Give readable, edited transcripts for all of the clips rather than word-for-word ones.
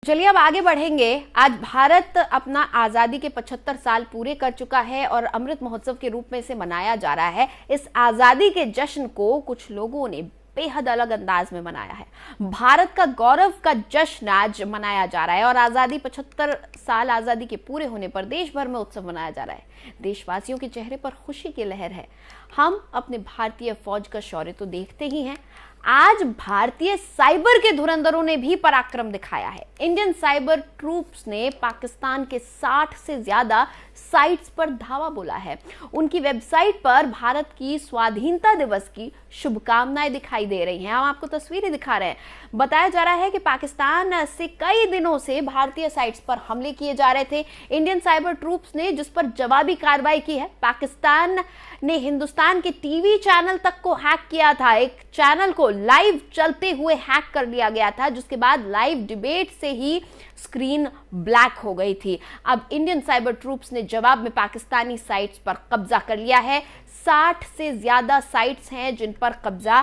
चलिए अब आगे बढ़ेंगे। आज भारत अपना आज़ादी के 75 साल पूरे कर चुका है और अमृत महोत्सव के रूप में इसे मनाया जा रहा है। इस आज़ादी के जश्न को कुछ लोगों ने बेहद अलग अंदाज में मनाया है। भारत का गौरव का जश्न आज मनाया जा रहा है और आज़ादी 75 साल आज़ादी के पूरे होने पर देश भर में उत्सव मनाया जा रहा है। देशवासियों के चेहरे पर खुशी की लहर है। हम अपने भारतीय फौज का शौर्य तो देखते ही हैं, आज भारतीय साइबर के धुरंधरों ने भी पराक्रम दिखाया है। इंडियन साइबर ट्रूप्स ने पाकिस्तान के 60 से ज्यादा साइट्स पर धावा बोला है। उनकी वेबसाइट पर भारत की स्वाधीनता दिवस की शुभकामनाएं दिखाई दे रही हैं। हम आपको तस्वीरें दिखा रहे हैं। बताया जा रहा है कि पाकिस्तान से कई दिनों से भारतीय साइट्स पर हमले किए जा रहे थे। इंडियन साइबर ट्रूप्स ने जिस पर जवाबी कार्रवाई की है। पाकिस्तान ने हिंदुस्तान के टीवी चैनल तक को हैक किया था। एक चैनल को लाइव चलते हुए हैक कर लिया गया था, जिसके बाद लाइव डिबेट से ही स्क्रीन ब्लैक हो गई थी। अब इंडियन साइबर ट्रूप्स ने जवाब में पाकिस्तानी साइट्स पर कब्जा कर लिया है। 60 से ज्यादा साइट्स हैं जिन पर कब्जा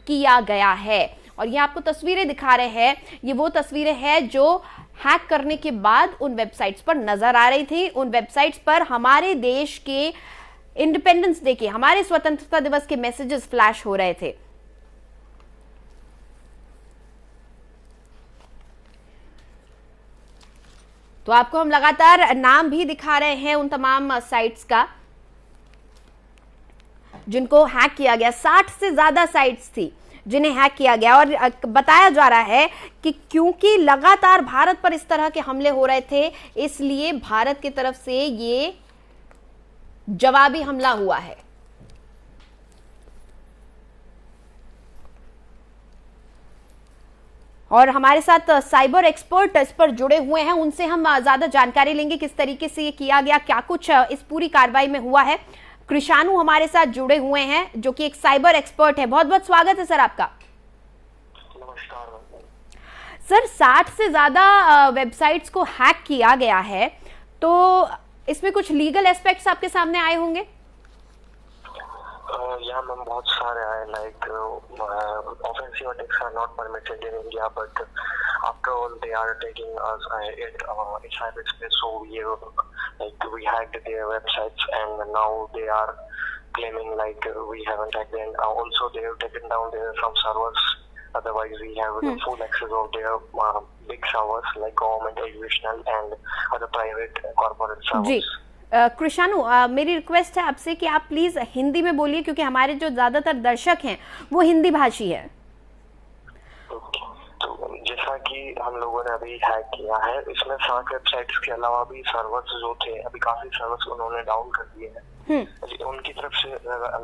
किया गया है और ये आपको तस्वीरें दिखा रहे हैं। ये वो तस्वीरें हैं जो हैक करने के बाद उन वेबसाइट्स पर नजर आ रही थी। उन वेबसाइट्स पर हमारे देश के इंडिपेंडेंस डे के, हमारे स्वतंत्रता दिवस के मैसेजेस फ्लैश हो रहे थे। तो आपको हम लगातार नाम भी दिखा रहे हैं उन तमाम साइट्स का जिनको हैक किया गया। 60 से ज्यादा साइट्स थी जिन्हें हैक किया गया और बताया जा रहा है कि क्योंकि लगातार भारत पर इस तरह के हमले हो रहे थे, इसलिए भारत की तरफ से ये जवाबी हमला हुआ है। और हमारे साथ साइबर एक्सपर्ट इस पर जुड़े हुए हैं, उनसे हम ज्यादा जानकारी लेंगे किस तरीके से ये किया गया, क्या कुछ इस पूरी कार्रवाई में हुआ है। कृषाणु हमारे साथ जुड़े हुए हैं जो कि एक साइबर एक्सपर्ट है। बहुत बहुत स्वागत है सर आपका। नमस्कार सर, 60 से ज्यादा वेबसाइट्स को हैक किया गया है, तो इसमें कुछ लीगल एस्पेक्ट्स आपके सामने आए होंगे। यहाँ मैम बहुत सारे आए, like offensive attacks are not permitted in India, but after all they are taking us in cyber space, so we hacked their websites and now they are claiming like we haven't hacked, and also they have taken down their some servers. Otherwise we have the full access of their big servers like government, educational and other private corporate servers. जी कृषाणु, मेरी request है आपसे कि आप please Hindi में बोलिए, क्योंकि हमारे जो ज्यादातर दर्शक हैं वो हिंदी भाषी है। तो जैसा कि हम लोगों ने अभी हैक किया है, इसमें 60 वेबसाइट्स के अलावा भी सर्वर्स जो थे, अभी काफी सर्वर्स उन्होंने डाउन कर दिए हैं। उनकी तरफ से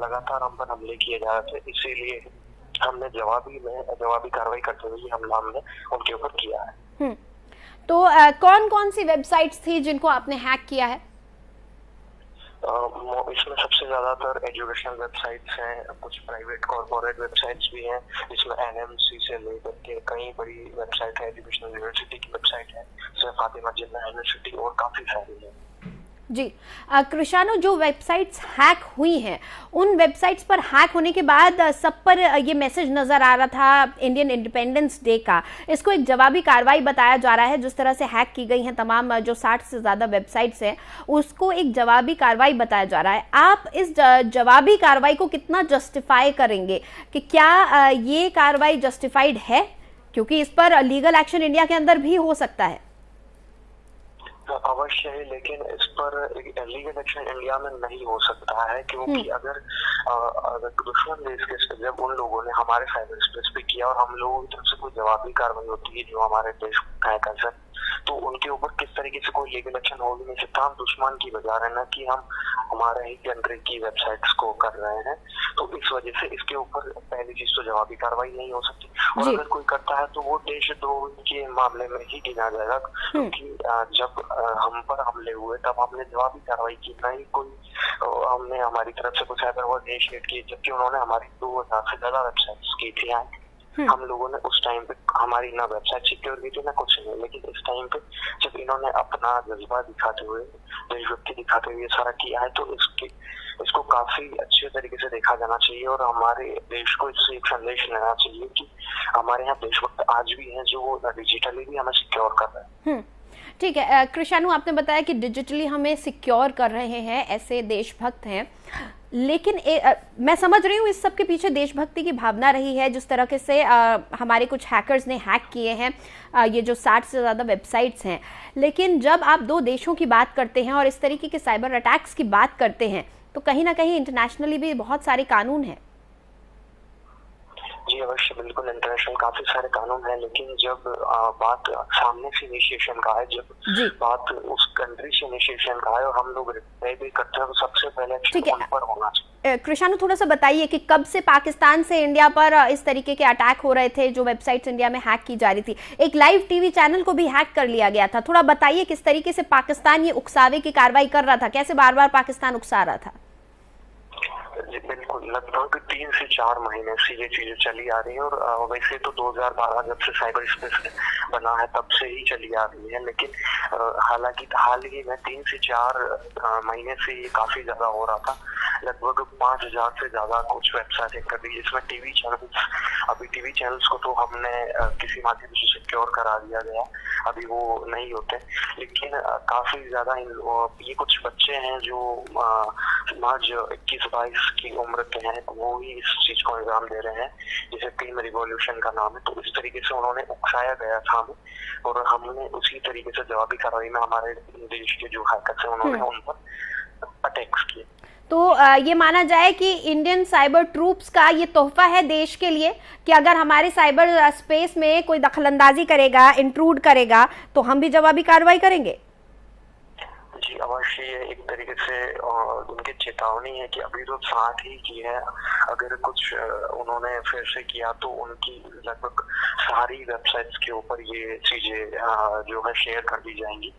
लगातार हम पर हमले किए जा रहे थे, इसीलिए हमने जवाबी कार्रवाई करते हुए हमला हमने उनके ऊपर किया है। तो कौन कौन सी वेबसाइट्स थी जिनको आपने हैक किया है? इसमें सबसे ज्यादातर एजुकेशनल वेबसाइट्स हैं, कुछ प्राइवेट कॉर्पोरेट वेबसाइट्स भी हैं, इसमें एनएमसी से लेकर के कई बड़ी वेबसाइट है, एजुकेशनल यूनिवर्सिटी की वेबसाइट है, जैसे फातिमा जिन्ना यूनिवर्सिटी और काफी सारी है। जी कृषाणु, जो वेबसाइट्स हैक हुई हैं, उन वेबसाइट्स पर हैक होने के बाद सब पर ये मैसेज नज़र आ रहा था इंडियन इंडिपेंडेंस डे का। इसको एक जवाबी कार्रवाई बताया जा रहा है। जिस तरह से हैक की गई हैं तमाम जो 60 से ज़्यादा वेबसाइट्स हैं, उसको एक जवाबी कार्रवाई बताया जा रहा है। आप इस जवाबी कार्रवाई को कितना जस्टिफाई करेंगे कि क्या ये कार्रवाई जस्टिफाइड है, क्योंकि इस पर लीगल एक्शन इंडिया के अंदर भी हो सकता है? अवश्य है, लेकिन इस पर लीगल एक्शन इंडिया में नहीं हो सकता है, क्योंकि अगर दुश्मन देश के जब उन लोगों ने हमारे साइबर स्पेस पे किया और हम लोगों की तरफ से कोई जवाबी कार्रवाई होती है जो हमारे देश को हैक कर सकते, तो उनके ऊपर किस तरीके से कोई लीगल एक्शन हो भी नहीं सकता। हम दुश्मन की बजा रहे हैं ना कि हम हमारे ही कंट्री की वेबसाइट्स को कर रहे हैं, तो इस वजह से इसके ऊपर पहली चीज तो जवाबी कार्रवाई नहीं हो सकती। और अगर कोई करता है तो वो देशद्रोह के मामले में ही गिना जाएगा, क्योंकि जब हम पर हमले हुए तब हमने जवाबी कार्रवाई की, ना ही कोई हमने हमारी तरफ से कुछ साइबर वॉर इनिशिएट किए, जबकि उन्होंने हमारी 2000 से ज्यादा वेबसाइट्स की थी। हम लोगों ने उस टाइम पे हमारी ना वेबसाइट सिक्योर की थी ना कुछ नहीं, लेकिन इस टाइम पे जब इन्होंने अपना जज्बा दिखाते हुए, देशभक्ति दिखाते हुए सारा किया है, तो इसको काफी अच्छे तरीके से देखा जाना चाहिए और हमारे देश को इससे एक संदेश लेना चाहिए कि हमारे यहाँ देशभक्त आज भी हैं जो डिजिटली भी हमें सिक्योर कर रहे हैं। ठीक है कृषाणु, आपने बताया कि डिजिटली हमें सिक्योर कर रहे हैं, ऐसे देशभक्त हैं, लेकिन मैं समझ रही हूँ इस सब के पीछे देशभक्ति की भावना रही है। जिस तरह से हमारे कुछ हैकर्स ने हैक किए हैं ये जो 60 से ज़्यादा वेबसाइट्स हैं, लेकिन जब आप दो देशों की बात करते हैं और इस तरीके के साइबर अटैक्स की बात करते हैं तो कहीं ना कहीं इंटरनेशनली भी बहुत सारे कानून हैं। जी अवश्य, बिल्कुल इंटरनेशनल काफी सारे कानून हैं, लेकिन जब बात सामने से इनिशिएशन का है, जब बात उस कंट्री से इनिशिएशन का है और हम लोग रिप्लाई भी करते हैं, तो सबसे पहले एक्शन उन पर होना चाहिए। कृषाणु, थोड़ा सा बताइए कि कब से पाकिस्तान से इंडिया पर इस तरीके के अटैक हो रहे थे, जो वेबसाइट्स इंडिया में हैक की जा रही थी। एक लाइव टीवी चैनल को भी हैक कर लिया गया था। थोड़ा बताइए किस तरीके से पाकिस्तान ये उकसावे की कार्रवाई कर रहा था, कैसे बार बार पाकिस्तान उकसा रहा था? बिल्कुल, लगभग 3 से 4 महीने से ये चीजें चली आ रही है, और वैसे तो 2012 जब से साइबर स्पेस बना है तब से ही चली आ रही है, लेकिन हालांकि हाल ही में 3 से 4 महीने से ये काफी ज्यादा हो रहा था। लगभग 5000 से ज्यादा कुछ वेबसाइट हैक कर दी, जिसमें टीवी चैनल्स, अभी टीवी चैनल्स को तो हमने किसी माध्यम से सिक्योर करा दिया गया, अभी वो नहीं होते, लेकिन काफी ज्यादा ये कुछ बच्चे हैं जो महज 21-22 की उम्र के हैं, वो ही इस चीज को अंजाम दे रहे हैं, जिसे टीम रिवॉल्यूशन का नाम है। तो इस तरीके से उन्होंने उकसाया गया था हमें, और हमने उसी तरीके से जवाबी कार्रवाई में हमारे देश के जो हैकर्स हैं उन्होंने उन पर अटैक्स किए। तो ये माना जाए कि इंडियन साइबर ट्रूप्स का ये तोहफा है देश के लिए कि अगर हमारे साइबर स्पेस में कोई दखलंदाजी करेगा, इंट्रूड करेगा, तो हम भी जवाबी कार्रवाई करेंगे। जी अवश्य, ये एक तरीके से उनकी चेतावनी है कि अभी तो साथ ही की है, अगर कुछ उन्होंने फिर से किया तो उनकी लगभग सारी वेबसाइट्स के ऊपर ये चीजें जो है शेयर कर दी जाएंगी,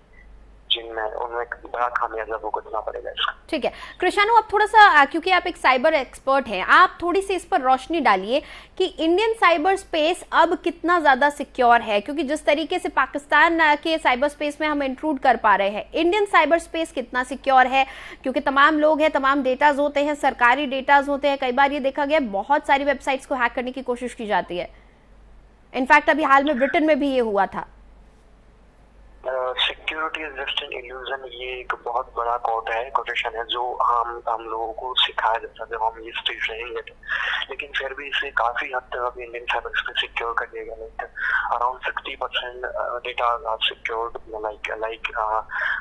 जिनमें उन्हें बड़ा खामियाजा भुगतना पड़ेगा इसका। ठीक है कृषाणु, आप थोड़ा सा, क्योंकि आप एक साइबर एक्सपर्ट हैं, आप थोड़ी सी इस पर रोशनी डालिए कि इंडियन साइबर स्पेस अब कितना ज़्यादा सिक्योर है, क्योंकि जिस तरीके से पाकिस्तान के साइबर स्पेस में हम इंट्रूड कर पा रहे हैं, इंडियन साइबर स्पेस कितना सिक्योर है? क्योंकि तमाम लोग हैं, तमाम डेटाज होते हैं, सरकारी डेटाज होते हैं, कई बार ये देखा गया बहुत सारी वेबसाइट्स को हैक करने की कोशिश की जाती है। इनफैक्ट अभी हाल में ब्रिटेन में भी ये हुआ था। Security is just an illusion, ये एक बहुत बड़ा कोटेशन है जो हम लोगों को सिखाया जाता है जब हम ये स्टेज रहेंगे थे, लेकिन फिर भी इसे काफी हद तक अभी इंडियन साइबर स्पेस सिक्योर कर दिया गया। Around 60% data are secured, like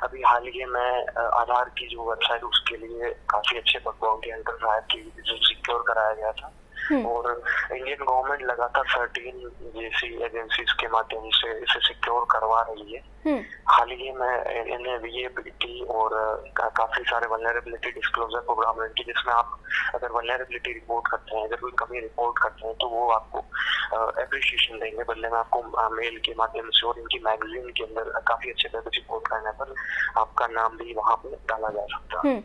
अभी हाल ही में आधार की जो वेबसाइट, उसके लिए काफी अच्छे बाउंटी हंटर फायर की जो सिक्योर कराया गया था, और इंडियन गवर्नमेंट लगातार 13 जैसी एजेंसीज के माध्यम से इसे सिक्योर करवा रही है। हाल ही में NAVAPT और काफी सारे वल्नरेबिलिटी डिस्क्लोजर प्रोग्राम की, जिसमें आप अगर वल्नरेबिलिटी रिपोर्ट करते हैं, अगर कोई कमी रिपोर्ट करते हैं, तो वो आपको एप्रिशिएशन देंगे, बदले में आपको मेल के माध्यम से, और इनकी मैगजीन के अंदर काफी अच्छे तरह से रिपोर्ट करने पर आपका नाम भी वहाँ पे डाला जा सकता है।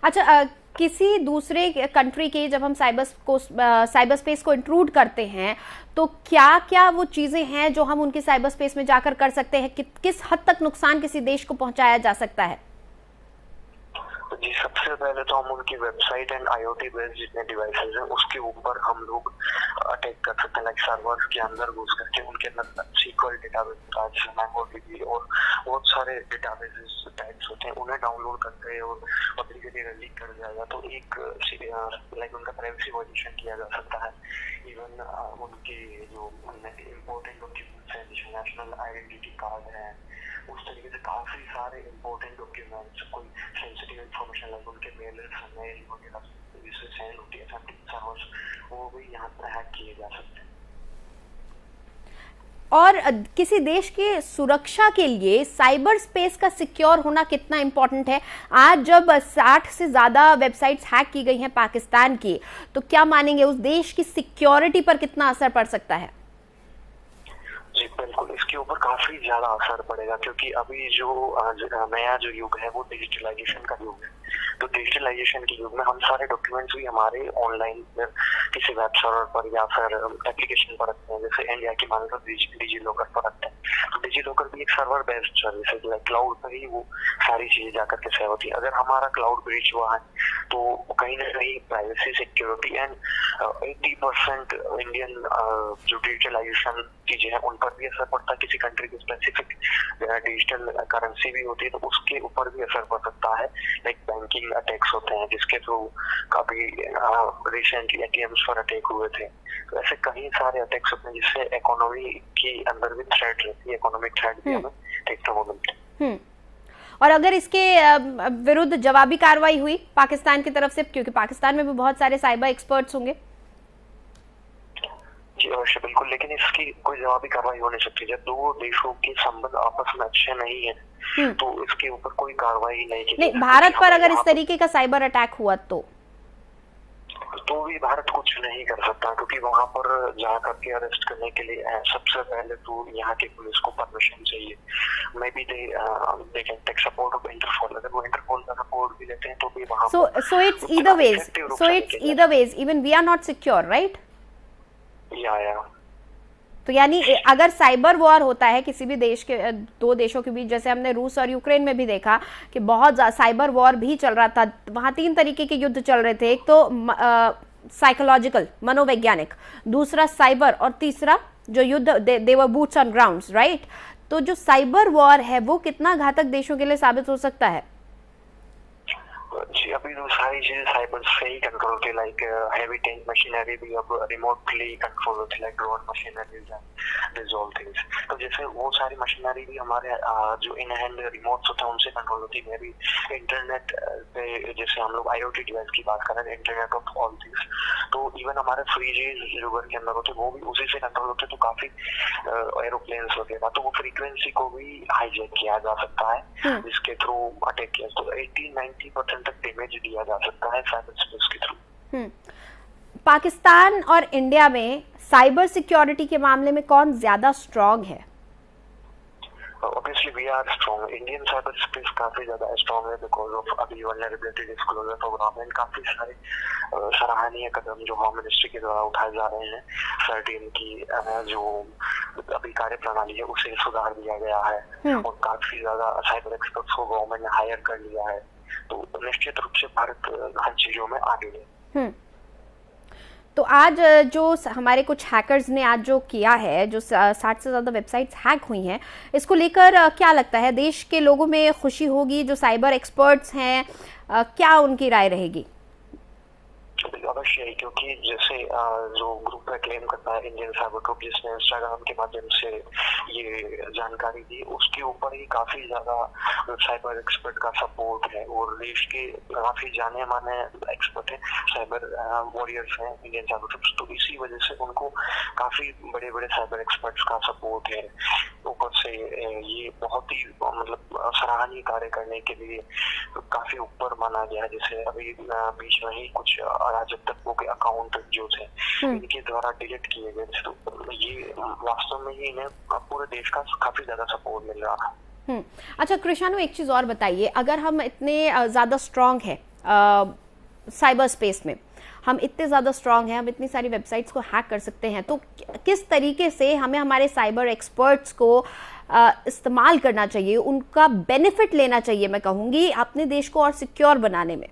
अच्छा, किसी दूसरे कंट्री के जब हम साइबर स्पेस को इंट्रूड करते हैं तो क्या क्या वो चीजें हैं जो हम उनके साइबर स्पेस में जाकर कर सकते हैं? किस हद तक नुकसान किसी देश को पहुंचाया जा सकता है? जी सबसे पहले तो हम उनकी वेबसाइट एंड IoT बेस्ड जितने डिवाइसेज हैं उसके ऊपर हम लोग अटैक कर सकते हैं, लाइक सर्वर्स के अंदर घुस करके उनके अंदर SQL डेटाबेस, MongoDB और बहुत सारे डेटाबेसेस टाइप्स होते हैं, उन्हें डाउनलोड करते हैं और पब्लिकली रिलीज कर दिया जाए तो एक लाइक उनका प्राइवेसी वायलेशन किया जा सकता है। इवन उनके जो इम्पोर्टेंट डॉक्यूमेंट्स हैं, जैसे नेशनल आइडेंटिटी कार्ड है, उस तरीके से काफी सारे इम्पोर्टेंट डॉक्यूमेंट्स, कोई सेंसिटिव इंफॉर्मेशन लाइक उनके मेल्स वगैरह जिससे सेंड होती है सर्वर्स, वो भी यहाँ पर हैक किए जा सकते हैं। और किसी देश की सुरक्षा के लिए साइबर स्पेस का सिक्योर होना कितना इम्पोर्टेंट है? आज जब 60 से ज़्यादा वेबसाइट्स हैक की गई हैं पाकिस्तान की, तो क्या मानेंगे उस देश की सिक्योरिटी पर कितना असर पड़ सकता है? जी बिल्कुल, इसके ऊपर काफी ज्यादा असर पड़ेगा, क्योंकि अभी जो नया जो युग है वो डिजिटलाइजेशन का युग है। तो डिजिटलाइजेशन के युग में हम सारे डॉक्यूमेंट्स भी हमारे ऑनलाइन किसी वेब सर्वर पर या फिर एप्लीकेशन पर रखते हैं, जैसे इंडिया की मान लो डिजी लॉकर पर रखते हैं। तो डिजी लॉकर भी एक सर्वर बेस्ड सर्विस है, लाइक क्लाउड पर ही वो सारी चीजें जाकर के सेव होती है। अगर हमारा क्लाउड ब्रीच हुआ है तो कहीं ना कहीं प्राइवेसी, सिक्योरिटी एंड 80% इंडियन जो डिजिटलाइजेशन चीजें हैं उन पर भी असर पड़ता है। किसी कंट्री की स्पेसिफिक डिजिटल करेंसी भी होती है तो उसके ऊपर भी असर पड़ सकता है। लाइक बैंकिंग अटैक्स होते हैं जिसके थ्रू काफी रिसेंटली एटीएम्स पर अटैक हुए थे। तो ऐसे कई सारे अटैक्स होते हैं जिससे इकोनॉमी के अंदर भी थ्रेट रहती है, इकोनॉमिक थ्रेट भी हमें देखने को मिलता है। और अगर इसके विरुद्ध जवाबी कार्रवाई हुई पाकिस्तान की तरफ से, क्योंकि पाकिस्तान में भी बहुत सारे साइबर एक्सपर्ट्स होंगे। जी अवश्य, बिल्कुल, लेकिन इसकी कोई जवाबी कार्रवाई हो नहीं सकती। जब दो देशों के संबंध आपस में अच्छे नहीं है तो इसके ऊपर कोई कार्रवाई नहीं की। नहीं, भारत पर अगर इस तरीके का साइबर अटैक हुआ तो भी भारत कुछ नहीं कर सकता, क्योंकि वहां पर जा करके अरेस्ट करने के लिए सबसे पहले तो यहाँ की पुलिस को परमिशन चाहिए। Maybe they can take support of Interpol. अगर वो इंटरपोल का सपोर्ट भी लेते हैं तो भी वहां so it's either ways even we are not secure, right? या तो यानी अगर साइबर वॉर होता है किसी भी देश के, दो देशों के बीच, जैसे हमने रूस और यूक्रेन में भी देखा कि बहुत साइबर वॉर भी चल रहा था, वहां 3 तरीके के युद्ध चल रहे थे। एक तो साइकोलॉजिकल, मनोवैज्ञानिक, दूसरा साइबर, और तीसरा जो युद्ध दे वर बूट्स ऑन ग्राउंड्स, राइट? तो जो साइबर वॉर है वो कितना घातक देशों के लिए साबित हो सकता है? जी अभी तो सारी चीजें साइबर से ही कंट्रोल होती है। लाइक हैवी टैंक मशीनरी भी अब रिमोटली कंट्रोल होती है, like drone machineries and this all things. तो जैसे वो सारी मशीनरी भी हमारे जो इन हैंड रिमोट्स होते हैं उनसे कंट्रोल होती है। मे भी इंटरनेट पे, जैसे हम लोग IoT डिवाइस की बात करें, इंटरनेट ऑफ ऑल थिंग्स, तो इवन हमारे फ्रिजेज जो घर के अंदर होते हैं वो भी उसी से कंट्रोल होते हैं। तो काफी एरोप्लेन्स वगैरह, तो वो फ्रीक्वेंसी को भी हाईजैक किया जा सकता है जिसके थ्रू अटैक किया। तो 80-90% तक डैमेज दिया जा सकता है साइबर स्पेस के थ्रू। पाकिस्तान और इंडिया में साइबर सिक्योरिटी के मामले में कौन ज्यादा स्ट्रांग है? Obviously we are strong. Indian cyber space काफी ज्यादा स्ट्रॉन्ग है बिकॉज ऑफ अभी वल्नरेबिलिटी डिस्क्लोजर प्रोग्राम एंड काफी सारे सराहनीय कदम जो होम मिनिस्ट्री के द्वारा उठाए जा रहे हैं। सर्टिन की जो अभी कार्य प्रणाली है उसे सुधार दिया गया है और काफी ज्यादा साइबर एक्सपर्ट्स को गवर्नमेंट ने हायर कर लिया है। तो निश्चित रूप से भारत हर चीजों में आगे है। तो आज जो हमारे कुछ हैकर्स ने आज जो किया है, जो 60 से ज़्यादा वेबसाइट्स हैक हुई हैं, इसको लेकर क्या लगता है? देश के लोगों में खुशी होगी? जो साइबर एक्सपर्ट्स हैं, क्या उनकी राय रहेगी? अवश्य ही, क्योंकि जैसे जो ग्रुप है क्लेम करता है इंडियन साइबर ग्रुप, जिसने इंस्टाग्राम के माध्यम से ये जानकारी दी, उसके ऊपर ही काफी ज्यादा साइबर एक्सपर्ट का सपोर्ट है और देश के काफी जाने माने एक्सपर्ट है, साइबर वॉरियर्स हैं इंडियन साइबर ग्रुप्स। तो इसी वजह से उनको काफी बड़े बड़े साइबर एक्सपर्ट्स का सपोर्ट है। ऊपर से ये बहुत ही मतलब सराहनीय कार्य करने के लिए काफी ऊपर माना गया है। जैसे अभी बीच में ही कुछ अराजक तत्वों के अकाउंट जो थे इनके द्वारा डिलीट किए गए, तो ये वास्तव में ही इन्हें पूरे देश का काफी ज्यादा सपोर्ट मिल रहा है। अच्छा कृषाणु, एक चीज और बताइए, अगर हम इतने ज्यादा स्ट्रांग हैं साइबर स्पेस में, हम इतने ज़्यादा स्ट्रांग हैं, हम इतनी सारी वेबसाइट्स को हैक कर सकते हैं, तो किस तरीके से हमें हमारे साइबर एक्सपर्ट्स को इस्तेमाल करना चाहिए, उनका बेनिफिट लेना चाहिए, मैं कहूँगी, अपने देश को और सिक्योर बनाने में?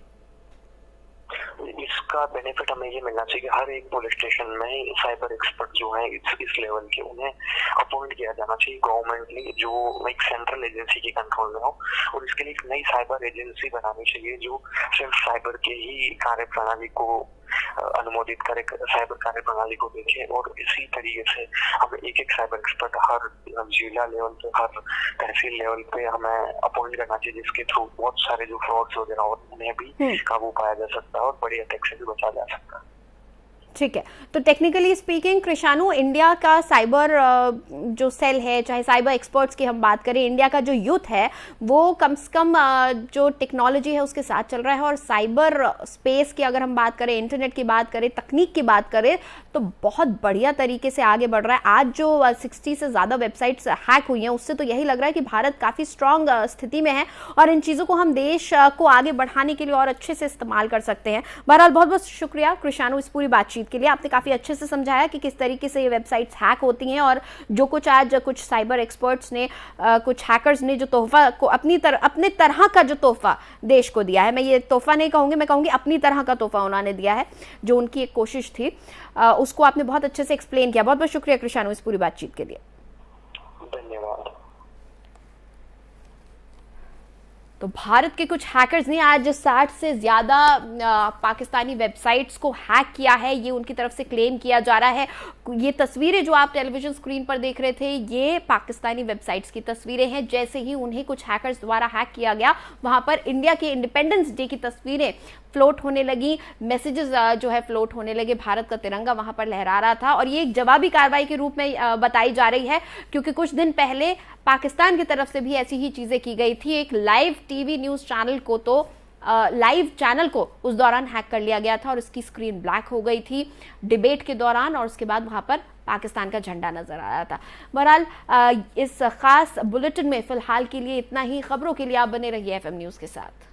इसका बेनिफिट हमें ये मिलना चाहिए कि हर एक पुलिस स्टेशन में साइबर एक्सपर्ट जो है इस लेवल के उन्हें अपॉइंट किया जाना चाहिए गवर्नमेंटली, जो एक सेंट्रल एजेंसी के कंट्रोल में हो। और इसके लिए एक नई साइबर एजेंसी बनानी चाहिए जो सिर्फ साइबर के ही कार्य प्रणाली को अनुमोदित करे, साइबर कार्य प्रणाली को देखे। और इसी तरीके से हमें एक एक साइबर एक्सपर्ट हर जिला लेवल पे, हर तहसील लेवल पे हमें अपॉइंट करना चाहिए, जिसके थ्रू बहुत सारे जो फ्रॉड्स वगैरह और उन्हें भी काबू पाया जा सकता है और बड़ी अटैक से भी बचा जा सकता है। ठीक है, तो टेक्निकली स्पीकिंग कृषाणु, इंडिया का साइबर जो सेल है, चाहे साइबर एक्सपर्ट्स की हम बात करें, इंडिया का जो यूथ है वो कम से कम जो टेक्नोलॉजी है उसके साथ चल रहा है। और साइबर स्पेस की अगर हम बात करें, इंटरनेट की बात करें, तकनीक की बात करें, तो बहुत बढ़िया तरीके से आगे बढ़ रहा है। आज जो 60 से ज़्यादा वेबसाइट्स हैक हुई हैं, उससे तो यही लग रहा है कि भारत काफ़ी स्ट्रांग स्थिति में है और इन चीज़ों को हम देश को आगे बढ़ाने के लिए और अच्छे से इस्तेमाल कर सकते हैं। बहरहाल बहुत बहुत शुक्रिया कृषाणु इस पूरी बातचीत बातचीत के लिए। आपने काफ़ी अच्छे से समझाया कि किस तरीके से ये वेबसाइट्स हैक होती हैं और जो कुछ आज कुछ साइबर एक्सपर्ट्स ने कुछ हैकर्स ने जो तोहफा को अपने तरह का जो तोहफा देश को दिया है, मैं ये तोहफा नहीं कहूँगी, मैं कहूँगी अपनी तरह का तोहफा उन्होंने दिया है, जो उनकी एक कोशिश थी, उसको आपने बहुत अच्छे से एक्सप्लेन किया। बहुत बहुत शुक्रिया कृषाणु इस पूरी बातचीत के लिए। धन्यवाद। तो भारत के कुछ हैकर्स ने आज 60 से ज़्यादा पाकिस्तानी वेबसाइट्स को हैक किया है, ये उनकी तरफ से क्लेम किया जा रहा है। ये तस्वीरें जो आप टेलीविजन स्क्रीन पर देख रहे थे, ये पाकिस्तानी वेबसाइट्स की तस्वीरें हैं। जैसे ही उन्हें कुछ हैकर्स द्वारा हैक किया गया, वहाँ पर इंडिया के इंडिपेंडेंस डे की तस्वीरें फ्लोट होने लगी, मैसेजेस जो है फ्लोट होने लगे, भारत का तिरंगा वहाँ पर लहरा रहा था। और ये एक जवाबी कार्रवाई के रूप में बताई जा रही है, क्योंकि कुछ दिन पहले पाकिस्तान की तरफ से भी ऐसी ही चीज़ें की गई थी। एक लाइव टीवी न्यूज़ चैनल को तो लाइव चैनल को उस दौरान हैक कर लिया गया था और इसकी स्क्रीन ब्लैक हो गई थी डिबेट के दौरान, और उसके बाद वहाँ पर पाकिस्तान का झंडा नजर आ रहा था। बहरहाल इस खास बुलेटिन में फिलहाल के लिए इतना ही। खबरों के लिए आप बने रहिए FM न्यूज़ के साथ।